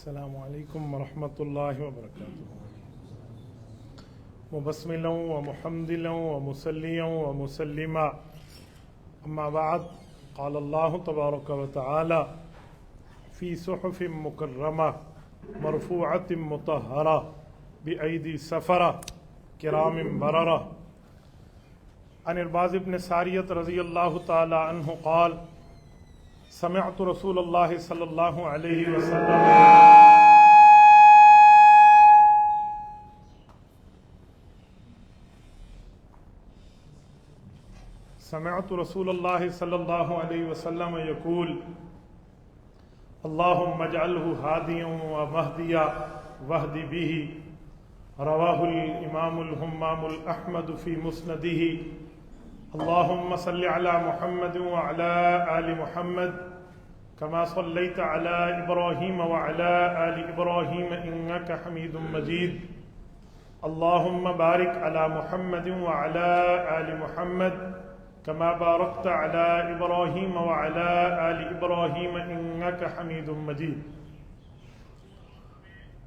السلام علیکم ورحمۃ اللہ وبرکاتہ۔ مبسملا ومحمدلا ومصلیا ومسلما، اما بعد، قال اللہ تبارک وتعالی فی صحف مکرمہ مرفوعۃ مطہرہ بأیدی سفرہ کرام بررہ۔ عن ارباز بن ساریۃ رضی اللہ تعالی عنہ قال سمعت رسول اللہ صلی اللہ علیہ وسلم صلی اللہ علیہ وسلم یقول اللہم اجعلہ ہادیا ومہدیا واہد بہ، رواہ الامام الہمام احمد فی مسندہ۔ اللہم صل علی محمد وعلی آل محمد کما صلیت علی ابراہیم وعلی آل ابراہیم انک حمید مجید۔ اللہم بارک علی محمد وعلی آل محمد کما بارکت علی ابراہیم وعلی آل ابراہیم انک حمید مجید۔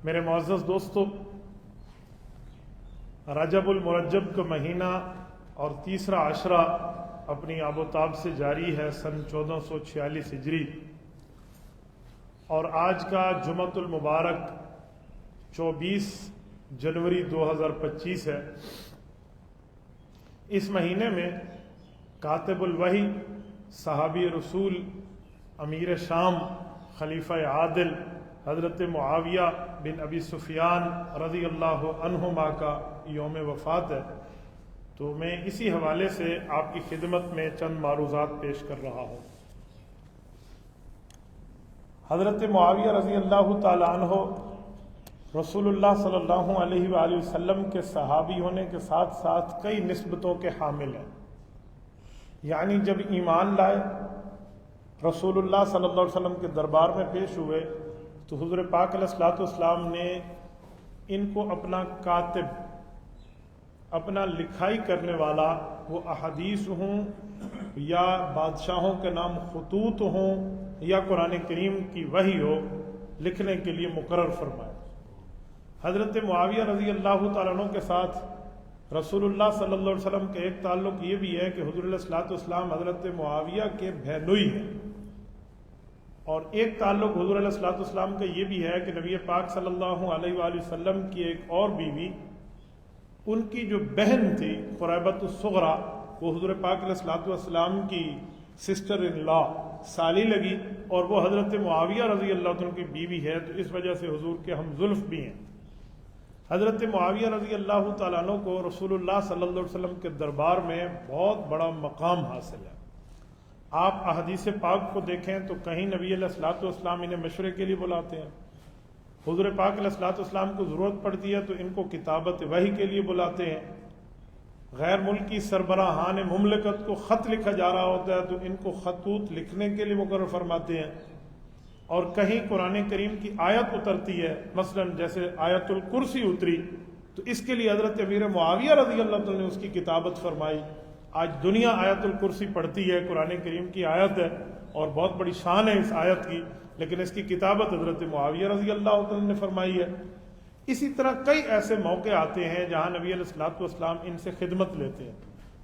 میرے معزز دوستو، رجب المرجب کا مہینہ اور تیسرا عشرہ اپنی آب و تاب سے جاری ہے، سن 1446 ہجری، اور آج کا جمعۃ المبارک 24 جنوری 2025 ہے۔ اس مہینے میں کاتب الوحی، صحابی رسول، امیر شام، خلیفہ عادل حضرت معاویہ بن ابی سفیان رضی اللہ عنہما کا یوم وفات ہے، تو میں اسی حوالے سے آپ کی خدمت میں چند معروضات پیش کر رہا ہوں۔ حضرت معاویہ رضی اللہ تعالی عنہ رسول اللہ صلی اللہ علیہ وآلہ وسلم کے صحابی ہونے کے ساتھ ساتھ کئی نسبتوں کے حامل ہیں، یعنی جب ایمان لائے، رسول اللہ صلی اللہ علیہ وسلم کے دربار میں پیش ہوئے تو حضور پاک علیہ الصلوۃ والسلام نے ان کو اپنا کاتب، اپنا لکھائی کرنے والا، وہ احادیث ہوں یا بادشاہوں کے نام خطوط ہوں یا قرآن کریم کی وحی ہو، لکھنے کے لیے مقرر فرمایا۔ حضرت معاویہ رضی اللہ تعالیٰ عنہ کے ساتھ رسول اللہ صلی اللہ علیہ وسلم کا ایک تعلق یہ بھی ہے کہ حضور علیہ الصلوۃ والسلام حضرت معاویہ کے بہنوئی ہیں، اور ایک تعلق حضور علیہ الصلوۃ والسلام کا یہ بھی ہے کہ نبی پاک صلی اللہ علیہ وآلہ وسلم کی ایک اور بیوی، ان کی جو بہن تھی قریبۃ الصغریٰ، وہ حضور پاک علیہ الصلوۃ والسلام کی سسٹر ان لا سالی لگی، اور وہ حضرت معاویہ رضی اللہ عنہ کی بیوی ہے، تو اس وجہ سے حضور کے ہم زلف بھی ہیں۔ حضرت معاویہ رضی اللہ تعالیٰ عنہ کو رسول اللہ صلی اللہ علیہ وسلم کے دربار میں بہت بڑا مقام حاصل ہے۔ آپ احادیث پاک کو دیکھیں تو کہیں نبی علیہ الصلوۃ والسلام انہیں مشورے کے لیے بلاتے ہیں، حضور پاک علیہ الصلوۃ والسلام کو ضرورت پڑتی ہے تو ان کو کتابت وحی کے لیے بلاتے ہیں، غیر ملکی سربراہان مملکت کو خط لکھا جا رہا ہوتا ہے تو ان کو خطوط لکھنے کے لیے مقرر فرماتے ہیں، اور کہیں قرآن کریم کی آیت اترتی ہے، مثلا جیسے آیت الکرسی اتری تو اس کے لیے حضرت امیر معاویہ رضی اللہ عنہ نے اس کی کتابت فرمائی۔ آج دنیا آیت الکرسی پڑھتی ہے، قرآن کریم کی آیت ہے اور بہت بڑی شان ہے اس آیت کی، لیکن اس کی کتابت حضرت معاویہ رضی اللہ عنہ نے فرمائی ہے۔ اسی طرح کئی ایسے موقع آتے ہیں جہاں نبی علیہ الصلوۃ والسلام ان سے خدمت لیتے ہیں،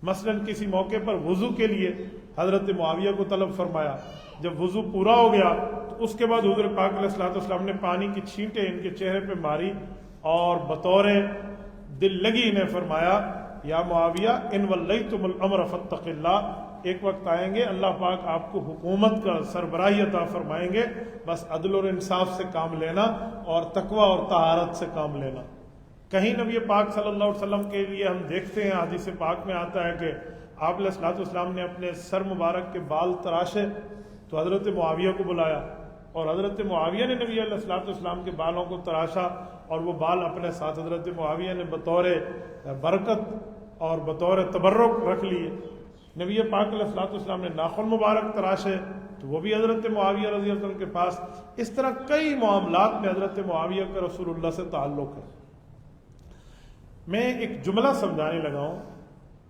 مثلا کسی موقع پر وضو کے لیے حضرت معاویہ کو طلب فرمایا، جب وضو پورا ہو گیا تو اس کے بعد حضور پاک علیہ الصلوۃ والسلام نے پانی کی چھینٹیں ان کے چہرے پہ ماری اور بطور دل لگی انہیں فرمایا، یا معاویہ ان ولیتم الامر فاتق اللہ، ایک وقت آئیں گے اللہ پاک آپ کو حکومت کا سربراہی عطا فرمائیں گے، بس عدل اور انصاف سے کام لینا اور تقوی اور طہارت سے کام لینا۔ کہیں نبی پاک صلی اللہ علیہ وسلم کے لیے ہم دیکھتے ہیں، حدیث پاک میں آتا ہے کہ آپ علیہ الصلوۃ والسلام نے اپنے سر مبارک کے بال تراشے تو حضرت معاویہ کو بلایا، اور حضرت معاویہ نے نبی علیہ الصلوۃ والسلام کے بالوں کو تراشا، اور وہ بال اپنے ساتھ حضرت معاویہ نے بطور برکت اور بطور تبرک رکھ لیے۔ نبی پاک علیہ الصلوۃ والسلام نے ناخن مبارک تراشے تو وہ بھی حضرت معاویہ رضی اللہ عنہ کے پاس۔ اس طرح کئی معاملات میں حضرت معاویہ کا رسول اللہ سے تعلق ہے۔ میں ایک جملہ سمجھانے لگا ہوں،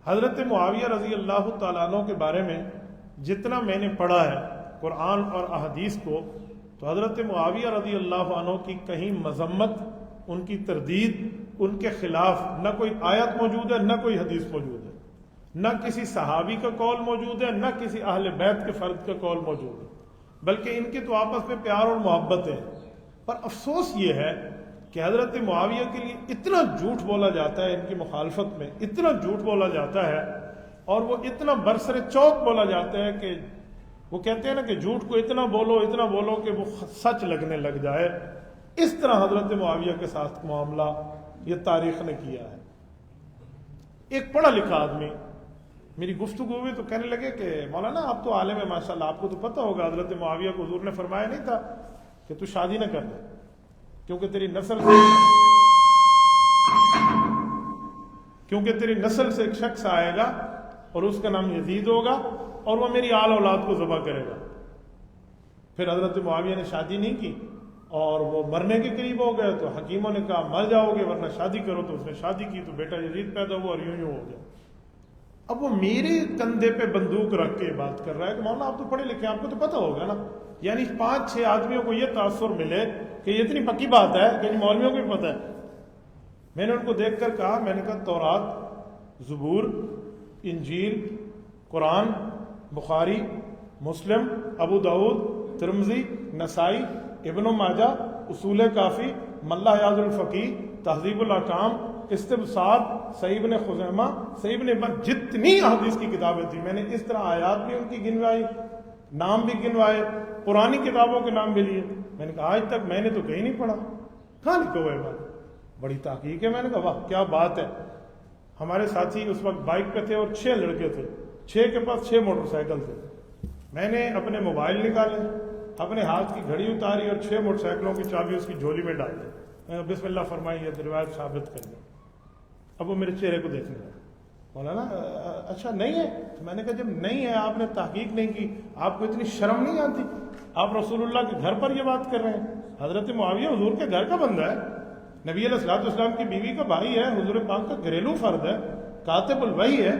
حضرت معاویہ رضی اللہ تعالیٰ عنہ کے بارے میں جتنا میں نے پڑھا ہے قرآن اور احادیث کو، تو حضرت معاویہ رضی اللہ عنہ کی کہیں مذمت، ان کی تردید، ان کے خلاف نہ کوئی آیت موجود ہے، نہ کوئی حدیث موجود ہے، نہ کسی صحابی کا قول موجود ہے، نہ کسی اہل بیت کے فرد کا قول موجود ہے، بلکہ ان کے تو آپس میں پیار اور محبت ہے۔ پر افسوس یہ ہے کہ حضرت معاویہ کے لیے اتنا جھوٹ بولا جاتا ہے، ان کی مخالفت میں اتنا جھوٹ بولا جاتا ہے، اور وہ اتنا برسر چوک بولا جاتا ہے کہ وہ کہتے ہیں نا کہ جھوٹ کو اتنا بولو کہ وہ سچ لگنے لگ جائے۔ اس طرح حضرت معاویہ کے ساتھ معاملہ یہ تاریخ نے کیا ہے۔ ایک پڑھا لکھا آدمی میری گفتگو ہوئی تو کہنے لگے کہ مولانا آپ تو عالم ہے ماشاءاللہ، آپ کو تو پتہ ہوگا حضرت معاویہ کو حضور نے فرمایا نہیں تھا کہ تو شادی نہ کرنا کیونکہ تیری نسل سے ایک شخص آئے گا اور اس کا نام یزید ہوگا اور وہ میری آل اولاد کو ذبح کرے گا۔ پھر حضرت معاویہ نے شادی نہیں کی اور وہ مرنے کے قریب ہو گئے تو حکیموں نے کہا مر جاؤ گے ورنہ شادی کرو، تو اس نے شادی کی تو بیٹا یزید پیدا ہوا اور یوں ہو گیا۔ اب وہ میرے کندھے پہ بندوق رکھ کے بات کر رہا ہے کہ مولانا آپ تو پڑھے لکھے ہیں، آپ کو تو پتہ ہوگا نا۔ یعنی 5-6 آدمیوں کو یہ تاثر ملے کہ یہ اتنی پکی بات ہے کہ مولویوں کو بھی پتہ ہے۔ میں نے ان کو دیکھ کر کہا، میں نے کہا تورات، زبور، انجیل، قرآن، بخاری، مسلم، ابو داؤد، ترمذی، نسائی، ابن ماجہ، اصول کافی، ملا حیاض الفقی، تہذیب الاحکام، استبصار، صحیح ابن خزیمہ، صحیح ابن حبان، جتنی احادیث کی کتابیں تھیں میں نے اس طرح آیات بھی ان کی گنوائی، نام بھی گنوائے، پرانی کتابوں کے نام بھی لیے۔ میں نے کہا آج تک میں نے تو کہیں نہیں پڑھا، کہاں لکھا ہوا ہے بات؟ بڑی تحقیق ہے۔ میں نے کہا واہ کیا بات ہے۔ ہمارے ساتھی اس وقت بائک پہ تھے اور 6 لڑکے تھے، 6 کے پاس 6 موٹر سائیکل تھے۔ میں نے اپنے موبائل نکالے، اپنے ہاتھ کی گھڑی اتاری اور 6 موٹر سائیکلوں کی چابی اس کی جھولی میں ڈال دی۔ بسم اللہ فرمائی، یہ روایت ثابت کر دیں۔ اب وہ میرے چہرے کو دیکھنے لگا، مولانا اچھا نہیں ہے؟ میں نے کہا جب نہیں ہے، آپ نے تحقیق نہیں کی، آپ کو اتنی شرم نہیں آتی؟ آپ رسول اللہ کے گھر پر یہ بات کر رہے ہیں۔ حضرت معاویہ حضور کے گھر کا بندہ ہے، نبی علیہ الصلوۃ والسلام کی بیوی کا بھائی ہے، حضور پاک کا گھریلو فرد ہے، کاتب الوحی ہے،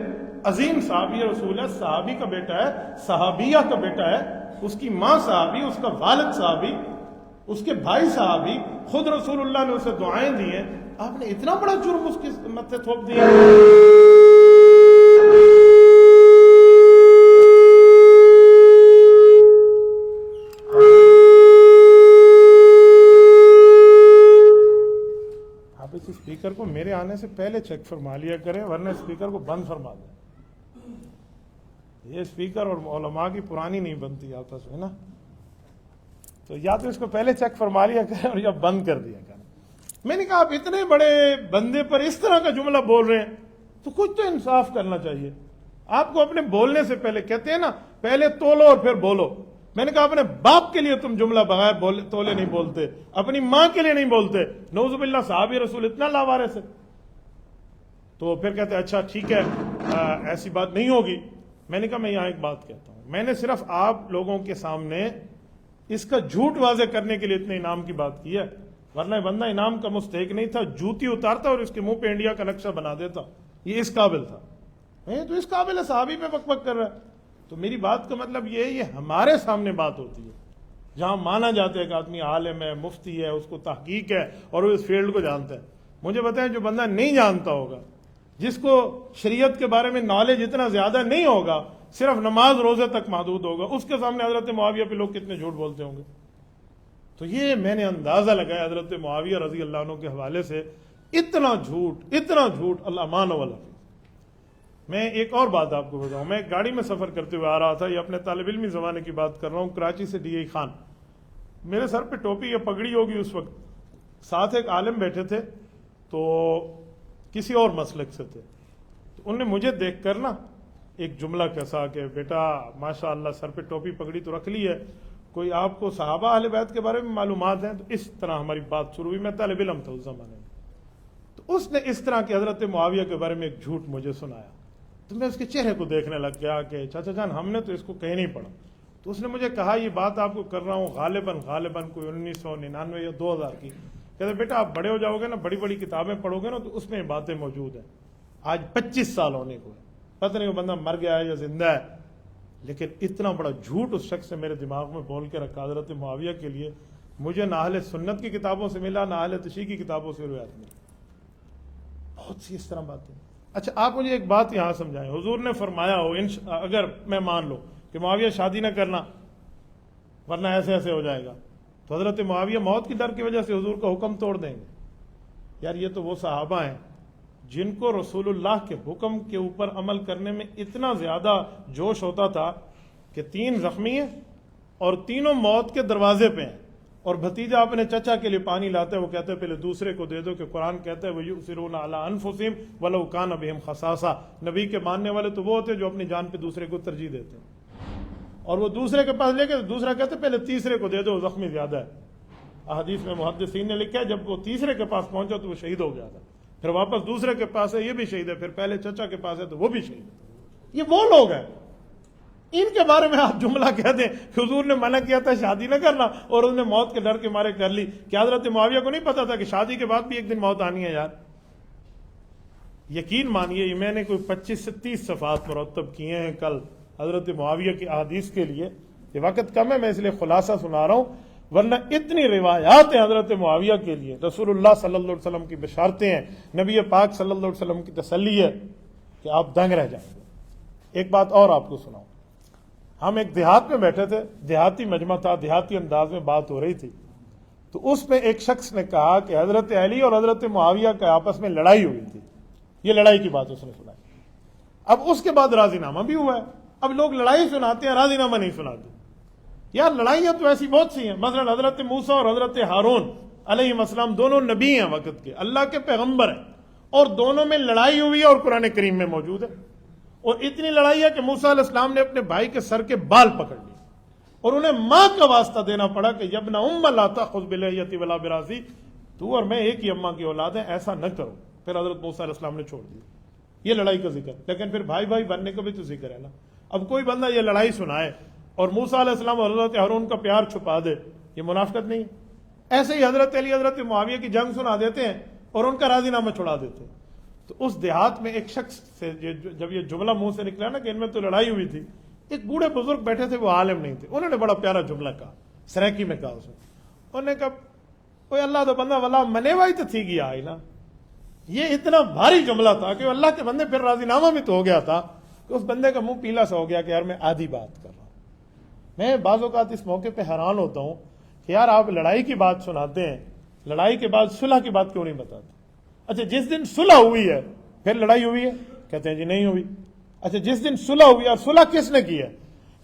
عظیم صحابی رسول ہے، صحابی کا بیٹا ہے، صحابیہ کا بیٹا ہے، اس کی ماں صحابی، اس کا والد صحابی، اس کے بھائی صحابی، خود رسول اللہ نے اسے دعائیں دی ہیں، آپ نے اتنا بڑا جرم اس کے ماتھے تھوپ دیا۔ آپ اس اسپیکر کو میرے آنے سے پہلے چیک فرما لیا کریں ورنہ اسپیکر کو بند فرما دیں۔ یہ اسپیکر اور علماء کی پرانی نہیں بنتی آپس میں نا، تو یا تو اس کو پہلے چیک فرما لیا کریں اور یا بند کر دیا کریں۔ میں نے کہا آپ اتنے بڑے بندے پر اس طرح کا جملہ بول رہے ہیں تو کچھ تو انصاف کرنا چاہیے۔ آپ کو اپنے بولنے سے پہلے کہتے ہیں نا پہلے تولو اور پھر بولو۔ میں نے کہا اپنے باپ کے لیے تم جملہ بغیر تولے نہیں بولتے، اپنی ماں کے لیے نہیں بولتے۔ نعوذ باللہ صحابی رسول اتنا لاوارث ہے۔ تو پھر کہتے اچھا ٹھیک ہے ایسی بات نہیں ہوگی۔ میں نے کہا میں یہاں ایک بات کہتا ہوں، میں نے صرف آپ لوگوں کے سامنے اس کا جھوٹ واضح کرنے کے لیے اتنے انعام کی بات کی ہے، ورنہ بندہ انعام کا مستحق نہیں تھا، جوتی اتارتا اور اس کے منہ پہ انڈیا کا نقشہ بنا دیتا، یہ اس قابل تھا۔ تو اس قابل ہے، صحابی پہ بک بک کر رہا ہے۔ تو میری بات کا مطلب یہ ہمارے سامنے بات ہوتی ہے جہاں مانا جاتا ہے کہ آدمی عالم ہے، مفتی ہے، اس کو تحقیق ہے اور وہ اس فیلڈ کو جانتا ہے۔ مجھے بتائیں جو بندہ نہیں جانتا ہوگا، جس کو شریعت کے بارے میں نالج اتنا زیادہ نہیں ہوگا، صرف نماز روزے تک محدود ہوگا، اس کے سامنے حضرت معاویہ پہ لوگ کتنے جھوٹ بولتے ہوں گے۔ تو یہ میں نے اندازہ لگایا حضرت معاویہ رضی اللہ عنہ کے حوالے سے اتنا جھوٹ اللہ مان والا۔ میں ایک اور بات آپ کو بتاؤں، میں گاڑی میں سفر کرتے ہوئے آ رہا تھا، یہ اپنے طالب علمی زمانے کی بات کر رہا ہوں، کراچی سے ڈی آئی خان۔ میرے سر پہ ٹوپی یا پگڑی ہوگی اس وقت، ساتھ ایک عالم بیٹھے تھے تو کسی اور مسلک سے تھے، تو انہوں نے مجھے دیکھ کر نا ایک جملہ کیسا کہ بیٹا ماشاء اللہ سر پہ ٹوپی پگڑی تو رکھ لی ہے، کوئی آپ کو صحابہ اہل بیت کے بارے میں معلومات ہیں؟ تو اس طرح ہماری بات شروع ہوئی، میں طالب علم تھا اس زمانے میں، تو اس نے اس طرح کے حضرت معاویہ کے بارے میں ایک جھوٹ مجھے سنایا، تو میں اس کے چہرے کو دیکھنے لگ گیا کہ چاچا جان ہم نے تو اس کو کہیں نہیں پڑھا۔ تو اس نے مجھے کہا یہ بات آپ کو کر رہا ہوں غالباً کوئی 1999 یا 2000 کی، کہتے بیٹا آپ بڑے ہو جاؤ گے نا، بڑی بڑی کتابیں پڑھو گے نا تو اس میں باتیں موجود ہیں۔ آج 25 سال ہونے کو ہے، پتہ نہیں وہ بندہ مر گیا ہے یا زندہ ہے، لیکن اتنا بڑا جھوٹ اس شخص نے میرے دماغ میں بول کے رکھا حضرت معاویہ کے لیے، مجھے نہ اہل سنت کی کتابوں سے ملا، نہ اہل تشیع کی کتابوں سے روایت ملی. بہت سی اس طرح باتیں. اچھا آپ مجھے ایک بات یہاں سمجھائیں، حضور نے فرمایا ہو اگر میں مان لوں کہ معاویہ شادی نہ کرنا ورنہ ایسے ایسے ہو جائے گا، تو حضرت معاویہ موت کی ڈر کی وجہ سے حضور کا حکم توڑ دیں گے؟ یار یہ تو وہ صحابہ ہیں جن کو رسول اللہ کے حکم کے اوپر عمل کرنے میں اتنا زیادہ جوش ہوتا تھا کہ 3 زخمی ہیں اور تینوں موت کے دروازے پہ ہیں، اور بھتیجا اپنے چچا کے لیے پانی لاتا ہے، وہ کہتے ہیں پہلے دوسرے کو دے دو، کہ قرآن کہتا ہے وَيُؤْثِرُونَ عَلَىٰ أَنفُسِهِمْ وَلَوْ كَانَ بِهِمْ خَصَاصَةٌ. نبی کے ماننے والے تو وہ ہوتے ہیں جو اپنی جان پہ دوسرے کو ترجیح دیتے ہیں، اور وہ دوسرے کے پاس لے کے دوسرا کہتے ہیں پہلے تیسرے کو دے دو، زخمی زیادہ ہے. احادیث میں محدثین نے لکھا ہے جب وہ تیسرے کے پاس پہنچا تو وہ شہید ہو گیا تھا، پھر واپس دوسرے کے پاس ہے یہ بھی شہید ہے، پھر پہلے چچا کے پاس ہے تو وہ بھی شہید ہے. یہ وہ لوگ ہیں، ان کے بارے میں آپ جملہ کہہ دیں کہ حضور نے منع کیا تھا شادی نہ کرنا اور انہوں نے موت کے ڈر کے مارے کر لی. کیا حضرت معاویہ کو نہیں پتا تھا کہ شادی کے بعد بھی ایک دن موت آنی ہے؟ یار یقین مانیے یہ میں نے کوئی 25 سے 30 صفحات مرتب کیے ہیں کل حضرت معاویہ کی احادیث کے لیے. یہ وقت کم ہے، میں اس لیے خلاصہ سنا رہا ہوں، ورنہ اتنی روایات ہیں حضرت معاویہ کے لیے، رسول اللہ صلی اللہ علیہ وسلم کی بشارتیں ہیں، نبی پاک صلی اللہ علیہ وسلم کی تسلی ہے کہ آپ دنگ رہ جائیں گے. ایک بات اور آپ کو سناؤں. ہم ایک دیہات میں بیٹھے تھے، دیہاتی مجمع تھا، دیہاتی انداز میں بات ہو رہی تھی، تو اس میں ایک شخص نے کہا کہ حضرت علی اور حضرت معاویہ کے آپس میں لڑائی ہوئی تھی. یہ لڑائی کی بات اس نے سنائی. اب اس کے بعد راضی نامہ بھی ہوا ہے. اب لوگ لڑائی سناتے ہیں، راضی نامہ نہیں سناتے. یار لڑائیاں تو ایسی بہت سی ہیں، مثلا حضرت موسیٰ اور حضرت ہارون علیہ السلام دونوں نبی ہیں وقت کے، اللہ کے پیغمبر ہیں، اور دونوں میں لڑائی ہوئی ہے اور قرآن کریم میں موجود ہے. اور اتنی لڑائی ہے کہ موسیٰ علیہ السلام نے اپنے بھائی کے سر کے بال پکڑ لیے اور انہیں ماں کا واسطہ دینا پڑا کہ یبن ام لا تأخذ بلحیتی ولا برأسی، تو اور میں ایک ہی اماں کی اولاد ہیں، ایسا نہ کرو. پھر حضرت موسیٰ علیہ السلام نے چھوڑ دیا. یہ لڑائی کا ذکر، لیکن پھر بھائی بھائی بننے کا بھی تو ذکر ہے نا. اب کوئی بندہ یہ لڑائی سنائے اور موسیٰ علیہ السلام اور حضرت ہارون کا پیار چھپا دے، یہ منافقت نہیں؟ ایسے ہی حضرت علی حضرت معاویہ کی جنگ سنا دیتے ہیں اور ان کا راضی نامہ چھڑا دیتے ہیں. تو اس دیہات میں ایک شخص سے جب یہ جملہ منہ سے نکلا نا کہ ان میں تو لڑائی ہوئی تھی، ایک بوڑھے بزرگ بیٹھے تھے، وہ عالم نہیں تھے، انہوں نے بڑا پیارا جملہ کہا، سریکی میں کہا اس نے. انہوں نے کہا کوئی اللہ تو بندہ والا منے وائی تو تھی گیا آئی نا. یہ اتنا بھاری جملہ تھا کہ اللہ کے بندے پھر راضی نامہ بھی تو ہو گیا تھا کہ اس بندے کا منہ پیلا سا ہو گیا کہ یار میں آدھی بات کر رہا ہوں. میں بعض اوقات اس موقع پہ حیران ہوتا ہوں کہ یار آپ لڑائی کی بات سناتے ہیں، لڑائی کے بعد صلح کی بات کیوں نہیں بتاتے؟ اچھا جس دن صلح ہوئی ہے پھر لڑائی ہوئی ہے؟ کہتے ہیں جی نہیں ہوئی. اچھا جس دن صلح ہوئی اور صلح کس نے کی ہے؟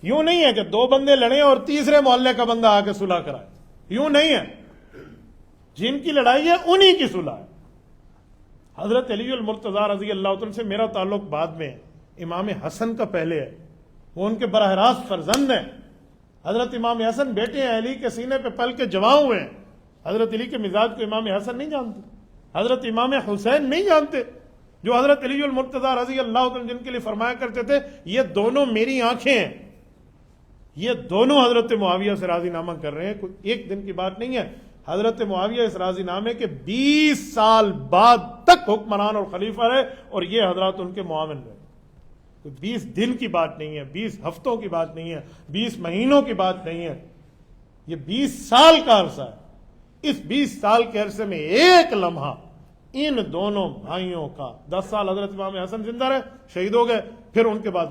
یوں نہیں ہے کہ 2 بندے لڑے اور تیسرے محلے کا بندہ آ کے صلح کرائے، یوں نہیں ہے. جن کی لڑائی ہے انہی کی صلح ہے. حضرت علی المرتضیٰ رضی اللہ عنہ سے میرا تعلق بعد میں ہے، امام حسن کا پہلے ہے، وہ ان کے براہ راست فرزند ہیں. حضرت امام حسن بیٹے ہیں، علی کے سینے پہ پل کے جوان ہوئے ہیں. حضرت علی کے مزاج کو امام حسن نہیں جانتے، حضرت امام حسین نہیں جانتے، جو حضرت علی المرتضیٰ رضی اللہ عنہ جن کے لیے فرمایا کرتے تھے یہ دونوں میری آنکھیں ہیں. یہ دونوں حضرت معاویہ سے راضی نامہ کر رہے ہیں، کوئی ایک دن کی بات نہیں ہے. حضرت معاویہ اس راضی نامے کے 20 سال بعد تک حکمران اور خلیفہ رہے اور یہ حضرات ان کے معاون رہے. 20 دن کی بات نہیں ہے، 20 ہفتوں کی بات نہیں ہے، 20 مہینوں کی بات نہیں ہے، یہ 20 سال کا عرصہ ہے. اس 20 سال کے عرصے میں ایک لمحہ ان دونوں بھائیوں کا 10 سال حضرت امام حسن زندہ رہے، شہید ہو گئے، پھر ان کے بعد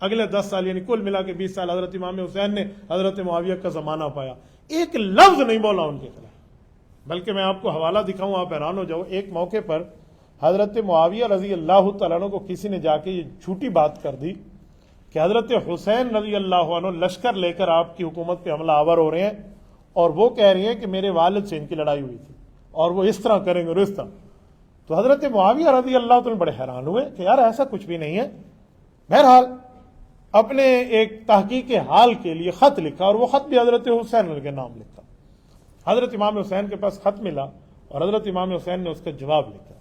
اگلے 10 سال یعنی کل ملا کے 20 سال حضرت امام حسین نے حضرت معاویہ کا زمانہ پایا. ایک لفظ نہیں بولا ان کے خلاف. بلکہ میں آپ کو حوالہ دکھاؤں آپ حیران ہو جاؤ. ایک موقع پر حضرت معاویہ رضی اللہ تعالیٰ عنہ کو کسی نے جا کے یہ جھوٹی بات کر دی کہ حضرت حسین رضی اللہ عنہ لشکر لے کر آپ کی حکومت پہ حملہ آور ہو رہے ہیں اور وہ کہہ رہی ہیں کہ میرے والد سے ان کی لڑائی ہوئی تھی اور وہ اس طرح کریں گے اور اس طرح. تو حضرت معاویہ رضی اللہ تعالیٰ بڑے حیران ہوئے کہ یار ایسا کچھ بھی نہیں ہے. بہرحال اپنے ایک تحقیق حال کے لیے خط لکھا اور وہ خط بھی حضرت حسین کے نام لکھا. حضرت امام حسین کے پاس خط ملا اور حضرت امام حسین نے اس کا جواب لکھا.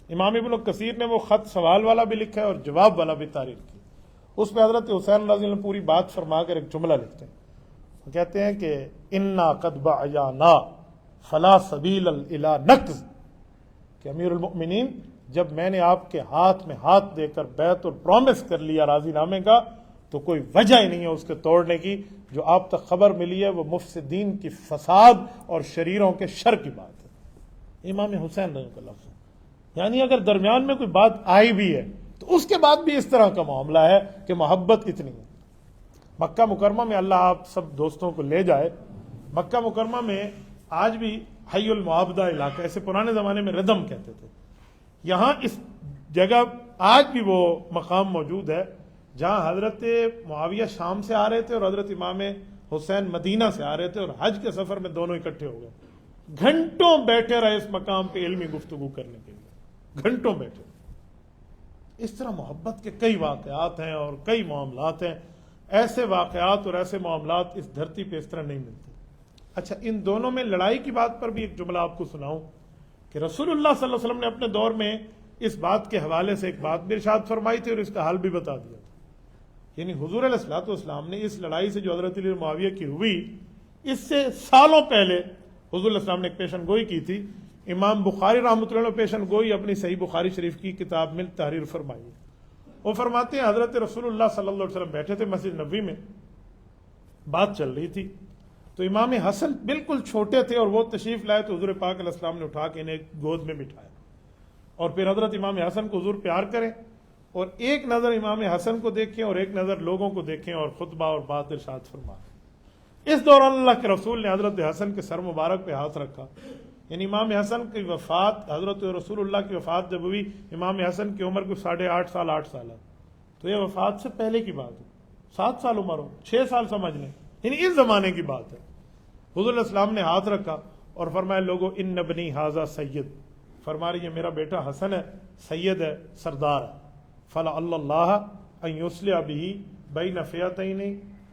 امام ابن کثیر نے وہ خط سوال والا بھی لکھا ہے اور جواب والا بھی تحریر کی. اس پہ حضرت حسین رضی اللہ عنہ پوری بات فرما کر ایک جملہ لکھتے ہیں. وہ کہتے ہیں کہ انا قد بعیانا فلا سبیل الی نقض، کہ امیر المؤمنین جب میں نے آپ کے ہاتھ میں ہاتھ دے کر بیعت اور پرومس کر لیا راضی نامے کا، تو کوئی وجہ ہی نہیں ہے اس کے توڑنے کی. جو آپ تک خبر ملی ہے وہ مفسدین کی فساد اور شریروں کے شر کی بات ہے. امام حسین رضی اللہ عنہ یعنی اگر درمیان میں کوئی بات آئی بھی ہے تو اس کے بعد بھی اس طرح کا معاملہ ہے کہ محبت اتنی ہے. مکہ مکرمہ میں اللہ آپ سب دوستوں کو لے جائے. مکہ مکرمہ میں آج بھی حی المعابدہ علاقہ، ایسے پرانے زمانے میں ردم کہتے تھے، یہاں اس جگہ آج بھی وہ مقام موجود ہے جہاں حضرت معاویہ شام سے آ رہے تھے اور حضرت امام حسین مدینہ سے آ رہے تھے، اور حج کے سفر میں دونوں اکٹھے ہو گئے. گھنٹوں بیٹھے رہے اس مقام پہ علمی گفتگو کرنے کے لیے، گھنٹوں بیٹھے. اس طرح محبت کے کئی واقعات ہیں اور کئی معاملات ہیں. ایسے واقعات اور ایسے معاملات اس دھرتی پہ اس طرح نہیں ملتے. اچھا، ان دونوں میں لڑائی کی بات پر بھی ایک جملہ آپ کو سناؤں کہ رسول اللہ صلی اللہ علیہ وسلم نے اپنے دور میں اس بات کے حوالے سے ایک بات بھی ارشاد فرمائی تھی اور اس کا حل بھی بتا دیا تھا. یعنی حضور علیہ الصلوۃ والسلام نے اس لڑائی سے جو حضرت علی معاویہ کی ہوئی، اس سے سالوں پہلے حضور علیہ السلام نے ایک پیشن گوئی کی تھی. امام بخاری رحمۃ اللہ علیہ پیشن گوئی اپنی صحیح بخاری شریف کی کتاب میں تحریر فرمائی. وہ فرماتے ہیں حضرت رسول اللہ صلی اللہ علیہ وسلم بیٹھے تھے مسجد نبوی میں، بات چل رہی تھی، تو امام حسن بالکل چھوٹے تھے اور وہ تشریف لائے تو حضور پاک علیہ السلام نے اٹھا کے انہیں گود میں بٹھایا اور پھر حضرت امام حسن کو حضور پیار کریں اور ایک نظر امام حسن کو دیکھیں اور ایک نظر لوگوں کو دیکھیں اور خطبہ اور بات ارشاد فرمائیں. اس دوران اللہ کے رسول نے حضرت حسن کے سر مبارک پہ ہاتھ رکھا. یعنی امام حسن کی وفات، حضرت رسول اللہ کی وفات جب ہوئی، امام حسن کی عمر کو 8.5 سال 8 سال ہے، تو یہ وفات سے پہلے کی بات ہے. 7 سال عمر ہو، 6 سال سمجھ لیں، یعنی اس زمانے کی بات ہے. حضور علیہ السلام نے ہاتھ رکھا اور فرمایا لوگو ان ابنی ھذا سید، فرما رہی یہ میرا بیٹا حسن ہے، سید ہے، سردار ہے. فلا اللہ ان یصلح بہ بین فئتین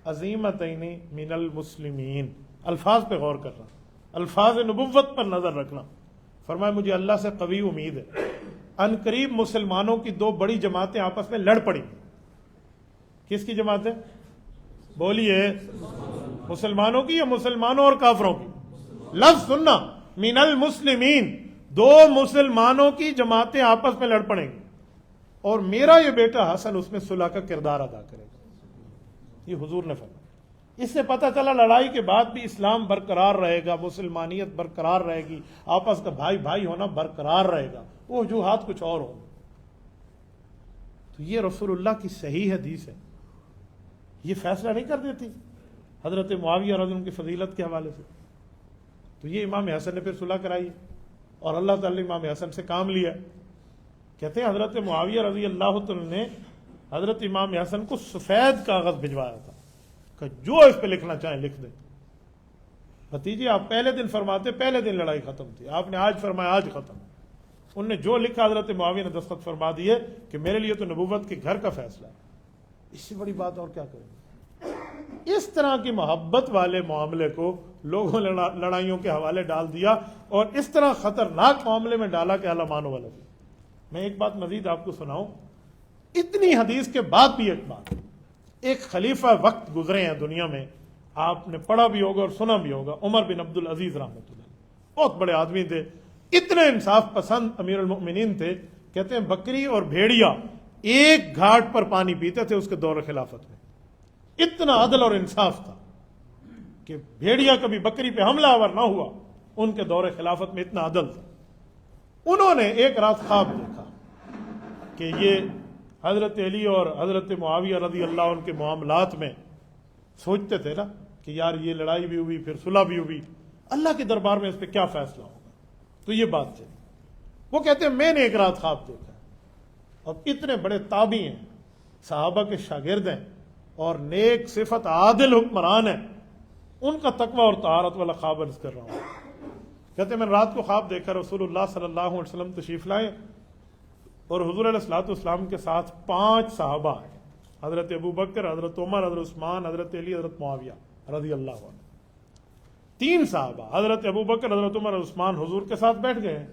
عظیمتین من المسلمین. الفاظ پہ غور کرنا، الفاظ نبوت پر نظر رکھنا. فرمایا مجھے اللہ سے قوی امید ہے، ان قریب مسلمانوں کی 2 بڑی جماعتیں آپس میں لڑ پڑیں. کس کی جماعتیں؟ بولیے، مسلمانوں کی یا مسلمانوں اور کافروں کی؟ لفظ سننا، من المسلمین، 2 مسلمانوں کی جماعتیں آپس میں لڑ پڑیں گی اور میرا یہ بیٹا حسن اس میں صلح کا کردار ادا کرے گا. یہ حضور نے فرمایا. اس سے پتہ چلا لڑائی کے بعد بھی اسلام برقرار رہے گا، مسلمانیت برقرار رہے گی، آپس کا بھائی بھائی ہونا برقرار رہے گا. وہ وجوہات کچھ اور ہوں. تو یہ رسول اللہ کی صحیح حدیث ہے، یہ فیصلہ نہیں کر دیتی حضرت معاویہ رضی اللہ عنہ کی فضیلت کے حوالے سے. تو یہ امام حسن نے پھر صلح کرائی اور اللہ تعالی امام حسن سے کام لیا. کہتے ہیں حضرت معاویہ رضی اللہ عنہ نے حضرت امام حسن کو سفید کاغذ بھجوایا تھا کہ جو اس پہ لکھنا چاہیں لکھ دیں. بھتیجی آپ پہلے دن فرماتے پہلے دن لڑائی ختم تھی، آپ نے آج فرمایا آج ختم. انہوں نے جو لکھا حضرت معاویہ نے دستخط فرما دیے کہ میرے لیے تو نبوت کے گھر کا فیصلہ ہے. اس سے بڑی بات اور کیا کریں گے؟ اس طرح کی محبت والے معاملے کو لوگوں نے لڑائیوں کے حوالے ڈال دیا اور اس طرح خطرناک معاملے میں ڈالا کہ اللہ مانو والا. میں ایک بات مزید آپ کو سناؤں. اتنی حدیث کے بعد بھی ایک بات، ایک خلیفہ وقت گزرے ہیں دنیا میں، آپ نے پڑھا بھی ہوگا اور سنا بھی ہوگا، عمر بن عبد العزیز رحمۃ اللہ. بہت بڑے آدمی تھے، اتنے انصاف پسند امیر المؤمنین تھے. کہتے ہیں بکری اور بھیڑیا ایک گھاٹ پر پانی پیتے تھے اس کے دور خلافت میں. اتنا عدل اور انصاف تھا کہ بھیڑیا کبھی بکری پہ حملہ آور نہ ہوا. ان کے دور خلافت میں اتنا عدل تھا. انہوں نے ایک رات خواب دیکھا کہ یہ حضرت علی اور حضرت معاویہ رضی اللہ عنہ کے معاملات میں سوچتے تھے نا کہ یار یہ لڑائی بھی ہوئی پھر صلح بھی ہوئی، اللہ کے دربار میں اس پہ کیا فیصلہ ہوگا. تو یہ بات چلی. وہ کہتے ہیں میں نے ایک رات خواب دیکھا اور اتنے بڑے تابعی ہیں، صحابہ کے شاگرد ہیں اور نیک صفت عادل حکمران ہیں، ان کا تقوی اور طہارت والا خواب عرض کر رہا ہوں. کہتے ہیں میں نے رات کو خواب دیکھا رسول اللہ صلی اللہ علیہ وسلم تشریف لائے اور حضور علیہ الصلوۃ والسلام کے ساتھ 5 صحابہ ہیں، حضرت ابو بکر، حضرت عمر، حضرت عثمان، حضرت علی، حضرت معاویہ رضی اللہ عنہ. 3 صحابہ حضرت ابو بکر، حضرت عمر اور عثمان حضور کے ساتھ بیٹھ گئے ہیں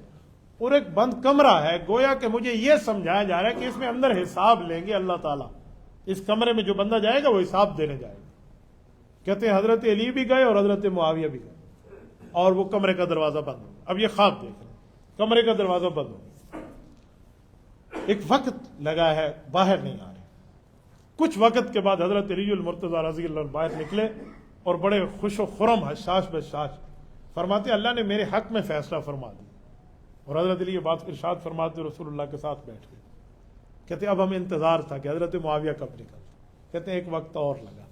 اور ایک بند کمرہ ہے. گویا کہ مجھے یہ سمجھایا جا رہا ہے کہ اس میں اندر حساب لیں گے اللہ تعالیٰ. اس کمرے میں جو بندہ جائے گا وہ حساب دینے جائے گا. کہتے ہیں حضرت علی بھی گئے اور حضرت معاویہ بھی گئے اور وہ کمرے کا دروازہ بند ہو. اب یہ خواب دیکھ رہے ہیں، کمرے کا دروازہ بند ہو. ایک وقت لگا ہے، باہر نہیں آ رہے. کچھ وقت کے بعد حضرت علی المرتضیٰ رضی اللہ عنہ باہر نکلے اور بڑے خوش و خرم حشاش بشاش فرماتے اللہ نے میرے حق میں فیصلہ فرما دیا. اور حضرت علی یہ بات ارشاد فرماتے رسول اللہ کے ساتھ بیٹھ گئے. کہتے اب ہمیں انتظار تھا کہ حضرت معاویہ کب نکل. کہتے ہیں ایک وقت اور لگا,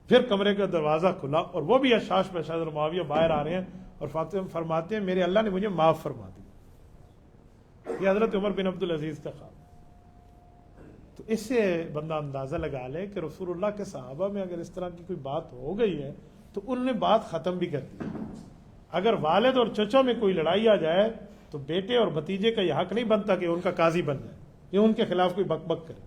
پھر کمرے کا دروازہ کھلا اور وہ بھی حشاش بشاش اور معاویہ باہر آ رہے ہیں اور فرماتے ہیں میرے اللہ نے مجھے معاف فرما دیا. یہ حضرت عمر بن عبدالعزیز کا خواب. تو اس سے بندہ اندازہ لگا لے کہ رسول اللہ کے صحابہ میں اگر اس طرح کی کوئی بات ہو گئی ہے تو انہوں نے بات ختم بھی کر دی. اگر والد اور چچا میں کوئی لڑائی آ جائے تو بیٹے اور بھتیجے کا یہ حق نہیں بنتا کہ ان کا قاضی بن جائے یا ان کے خلاف کوئی بک بک کرے.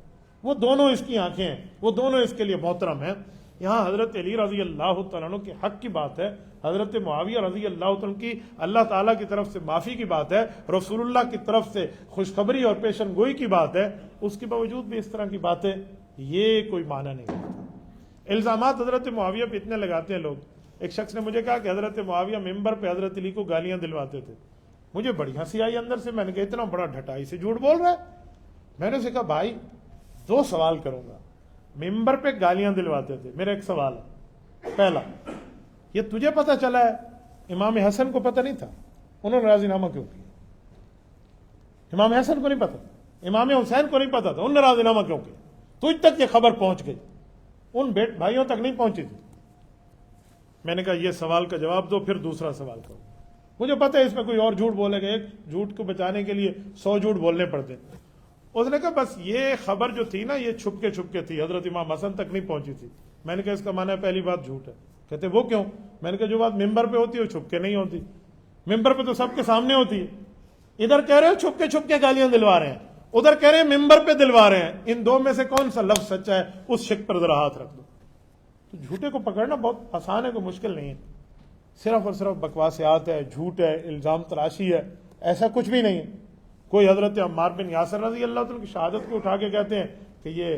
وہ دونوں اس کی آنکھیں ہیں, وہ دونوں اس کے لیے محترم ہیں. یہاں حضرت علی رضی اللہ تعالیٰ عنہ کے حق کی بات ہے, حضرت معاویہ رضی اللہ تعالیٰ کی اللہ تعالیٰ کی طرف سے معافی کی بات ہے, رسول اللہ کی طرف سے خوشخبری اور پیشن گوئی کی بات ہے. اس کے باوجود بھی اس طرح کی باتیں, یہ کوئی معنی نہیں رکھتا. الزامات حضرت معاویہ پہ اتنے لگاتے ہیں لوگ. ایک شخص نے مجھے کہا کہ حضرت معاویہ ممبر پہ حضرت علی کو گالیاں دلواتے تھے. مجھے بڑی ہنسی آئی اندر سے. میں نے کہا اتنا بڑا ڈھٹائی سے جھوٹ بول رہا ہے. میں نے اسے کہا بھائی 2 سوال کروں گا. ممبر پہ گالیاں دلواتے تھے, میرا ایک سوال ہے. پہلا, یہ تجھے پتہ چلا ہے امام حسن کو پتہ نہیں تھا, انہوں نے راضی نامہ کیوں کیا؟ امام حسن کو نہیں پتہ, امام حسین کو نہیں پتہ تھا, انہوں نے راضی نامہ کیوں کیا؟ تجھ تک یہ خبر پہنچ گئی, ان بھائیوں تک نہیں پہنچی تھی. میں نے کہا یہ سوال کا جواب دو, پھر دوسرا سوال کرو. مجھے پتہ ہے اس میں کوئی اور جھوٹ بولے گا, ایک جھوٹ کو بچانے کے لیے 100 جھوٹ بولنے پڑتے. اس نے کہا بس یہ خبر جو تھی نا یہ چھپ کے تھی, حضرت امام حسن تک نہیں پہنچی تھی. میں نے کہا اس کا معنی ہے پہلی بات جھوٹ ہے. کہتے وہ کیوں؟ میں نے کہا جو بات ممبر پہ ہوتی ہے وہ چھپ کے نہیں ہوتی. ممبر پہ تو سب کے سامنے ہوتی ہے. ادھر کہہ رہے ہو چھپ کے گالیاں دلوا رہے ہیں, ادھر کہہ رہے ہیں ممبر پہ دلوا رہے ہیں. ان دو میں سے کون سا لفظ سچا ہے, اس شک پر ذرا ہاتھ رکھ دو. تو جھوٹے کو پکڑنا بہت آسان ہے, کوئی مشکل نہیں ہے. صرف اور صرف بکواسیات ہے, جھوٹ ہے, الزام تراشی ہے, ایسا کچھ بھی نہیں ہے. کوئی حضرت عمار بن یاسر رضی اللہ عنہ کی شہادت کو اٹھا کے کہتے ہیں کہ یہ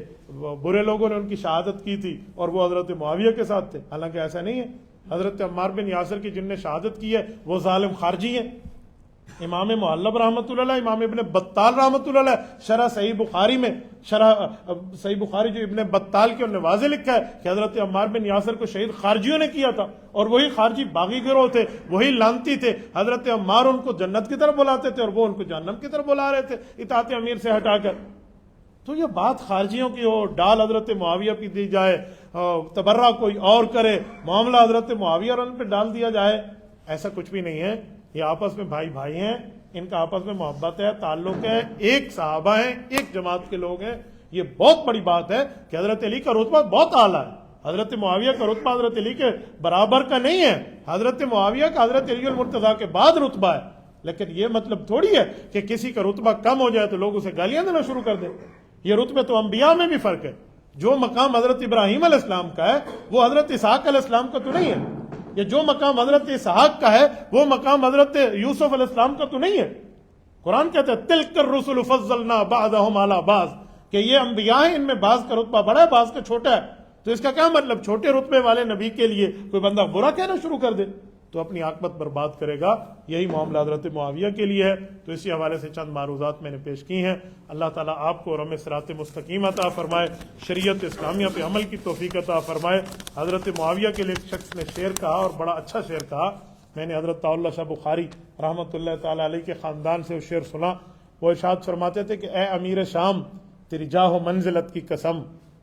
برے لوگوں نے ان کی شہادت کی تھی اور وہ حضرت معاویہ کے ساتھ تھے. حالانکہ ایسا نہیں ہے. حضرت عمار بن یاسر کی جن نے شہادت کی ہے وہ ظالم خارجی ہیں. امام محلب رحمۃ اللہ علیہ, امام ابن بطال رحمۃ اللہ علیہ شرح صحیح بخاری میں, شرح صحیح بخاری جو ابن بطال کے انہوں نے واضح لکھا ہے کہ حضرت عمار بن یاسر کو شہید خارجیوں نے کیا تھا, اور وہی خارجی باغی گروہ تھے, وہی لانتی تھے. حضرت عمار ان کو جنت کی طرف بلاتے تھے اور وہ ان کو جہنم کی طرف بلا رہے تھے اطاعت امیر سے ہٹا کر. تو یہ بات خارجیوں کی ہو, ڈال حضرت معاویہ پہ دی جائے, تبرہ کوئی اور کرے, معاملہ حضرت معاویہ اور ان پہ ڈال دیا جائے, ایسا کچھ بھی نہیں ہے. یہ آپس میں بھائی ہیں, ان کا آپس میں محبت ہے, تعلق ہے, ایک صحابہ ہیں, ایک جماعت کے لوگ ہیں. یہ بہت بڑی بات ہے کہ حضرت علی کا رتبہ بہت اعلیٰ ہے. حضرت معاویہ کا رتبہ حضرت علی کے برابر کا نہیں ہے. حضرت معاویہ کا حضرت علی المرتضیٰ کے بعد رتبہ ہے. لیکن یہ مطلب تھوڑی ہے کہ کسی کا رتبہ کم ہو جائے تو لوگ اسے گالیاں دینا شروع کر دیں. یہ رتبے تو انبیاء میں بھی فرق ہے. جو مقام حضرت ابراہیم علیہ السلام کا ہے وہ حضرت اسحاق علیہ السلام کا تو نہیں ہے. یہ جو مقام حضرت اسحاق کا ہے وہ مقام حضرت یوسف علیہ السلام کا تو نہیں ہے. قرآن کہتا ہے تلک الرسل فضلنا بعضهم علی بعض, کہ یہ انبیاء ہیں, ان میں بعض کا رتبہ بڑا ہے بعض کا چھوٹا ہے. تو اس کا کیا مطلب چھوٹے رتبے والے نبی کے لیے کوئی بندہ برا کہنا شروع کر دے تو اپنی عاقبت برباد کرے گا. یہی معاملہ حضرت معاویہ کے لیے ہے. تو اسی حوالے سے چند معروضات میں نے پیش کی ہیں. اللہ تعالیٰ آپ کو رم صراط مستقیم عطا فرمائے, شریعت اسلامیہ پہ عمل کی توفیق عطا فرمائے. حضرت معاویہ کے لیے ایک شخص نے شعر کہا اور بڑا اچھا شعر کہا. میں نے حضرت اللہ شاہ بخاری رحمۃ اللہ تعالیٰ علیہ کے خاندان سے وہ شعر سنا. وہ ارشاد فرماتے تھے کہ اے امیر شام تیری جاہ و منزلت کی قسم,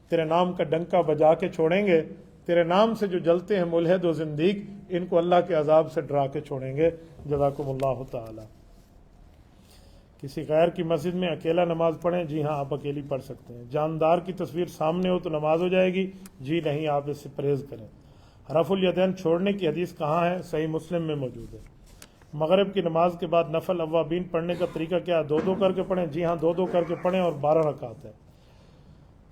تیرے نام کا ڈنکا بجا کے چھوڑیں گے. تیرے نام سے جو جلتے ہیں ملحد و زندیق, ان کو اللہ کے عذاب سے ڈرا کے چھوڑیں گے. جزاکم اللہ تعالی. کسی غیر کی مسجد میں اکیلا نماز پڑھیں؟ جی ہاں, آپ اکیلی پڑھ سکتے ہیں. جاندار کی تصویر سامنے ہو تو نماز ہو جائے گی؟ جی نہیں, آپ اس سے پرہیز کریں. رفع الیدین چھوڑنے کی حدیث کہاں ہے؟ صحیح مسلم میں موجود ہے. مغرب کی نماز کے بعد نفل اوابین پڑھنے کا طریقہ کیا ہے؟ 2 کر کے پڑھیں. جی ہاں, 2 کر کے پڑھیں اور 12 رکعت ہے.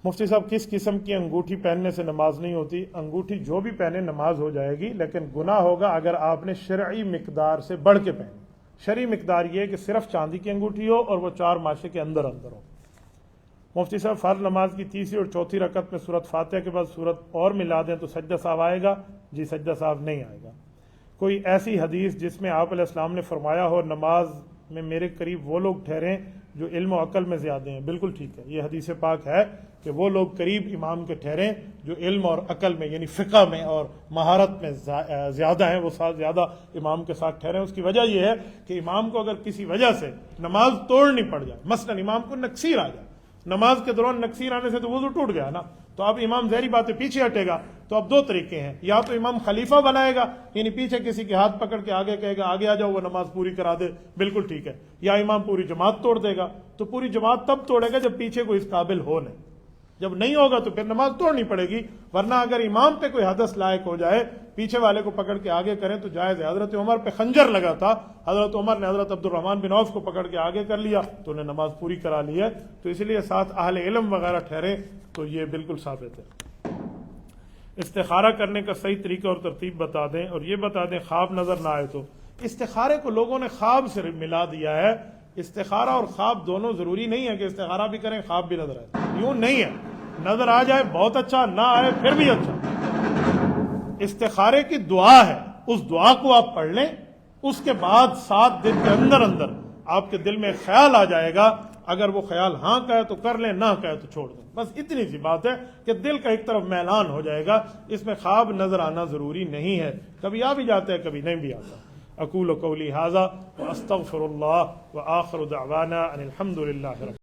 مفتی صاحب کس قسم کی انگوٹھی پہننے سے نماز نہیں ہوتی؟ انگوٹھی جو بھی پہنے نماز ہو جائے گی, لیکن گناہ ہوگا اگر آپ نے شرعی مقدار سے بڑھ کے پہنی. شرعی مقدار یہ ہے کہ صرف چاندی کی انگوٹھی ہو اور وہ 4 ماشے کے اندر ہو. مفتی صاحب فرض نماز کی تیسری اور چوتھی رکعت میں سورت فاتحہ کے بعد سورت اور ملا دیں تو سجدہ صاحب آئے گا؟ جی سجدہ صاحب نہیں آئے گا. کوئی ایسی حدیث جس میں آپ علیہ السلام نے فرمایا ہو نماز میں میرے قریب وہ لوگ ٹھہریں جو علم و عقل میں زیادہ ہیں. بالکل ٹھیک ہے, یہ حدیث پاک ہے کہ وہ لوگ قریب امام کے ٹھہریں جو علم اور عقل میں یعنی فقہ میں اور مہارت میں زیادہ ہیں, وہ زیادہ امام کے ساتھ ٹھہریں. اس کی وجہ یہ ہے کہ امام کو اگر کسی وجہ سے نماز توڑنی پڑ جائے, مثلا امام کو نکسیر آ جائے, نماز کے دوران نکسیر آنے سے تو وضو ٹوٹ گیا نا, تو اب امام ظاہری بات ہے پیچھے ہٹے گا. تو اب دو طریقے ہیں, یا تو امام خلیفہ بنائے گا یعنی پیچھے کسی کے ہاتھ پکڑ کے آگے کہے گا آگے آ جاؤ وہ نماز پوری کرا دے, بالکل ٹھیک ہے, یا امام پوری جماعت توڑ دے گا. تو پوری جماعت تب توڑے گا جب پیچھے کوئی اس قابل ہو نہیں, جب نہیں ہوگا تو پھر نماز توڑنی پڑے گی. ورنہ اگر امام پہ کوئی حدث لائق ہو جائے پیچھے والے کو پکڑ کے آگے کریں تو جائز ہے. حضرت عمر پہ خنجر لگا تھا, حضرت عمر نے حضرت عبد الرحمن بن عوف کو پکڑ کے آگے کر لیا تو انہیں نماز پوری کرا لی ہے. تو اس لیے ساتھ اہل علم وغیرہ ٹھہرے تو یہ بالکل ثابت ہے. استخارہ کرنے کا صحیح طریقہ اور ترتیب بتا دیں, اور یہ بتا دیں خواب نظر نہ آئے تو. استخارے کو لوگوں نے خواب سے ملا دیا ہے. استخارہ اور خواب دونوں ضروری نہیں ہے کہ استخارہ بھی کریں خواب بھی نظر آئے, یوں نہیں ہے. نظر آ جائے بہت اچھا, نہ آئے پھر بھی اچھا. استخارے کی دعا ہے, اس دعا کو آپ پڑھ لیں, اس کے بعد 7 دن کے اندر اندر آپ کے دل میں خیال آ جائے گا. اگر وہ خیال ہاں کہے تو کر لیں, نہ کہے تو چھوڑ دیں. بس اتنی سی بات ہے کہ دل کا ایک طرف میلان ہو جائے گا. اس میں خواب نظر آنا ضروری نہیں ہے, کبھی آ بھی جاتا ہے کبھی نہیں بھی آتا. اقول قولی ھذا واستغفر اللہ وآخر دعوانا ان الحمد للہ رب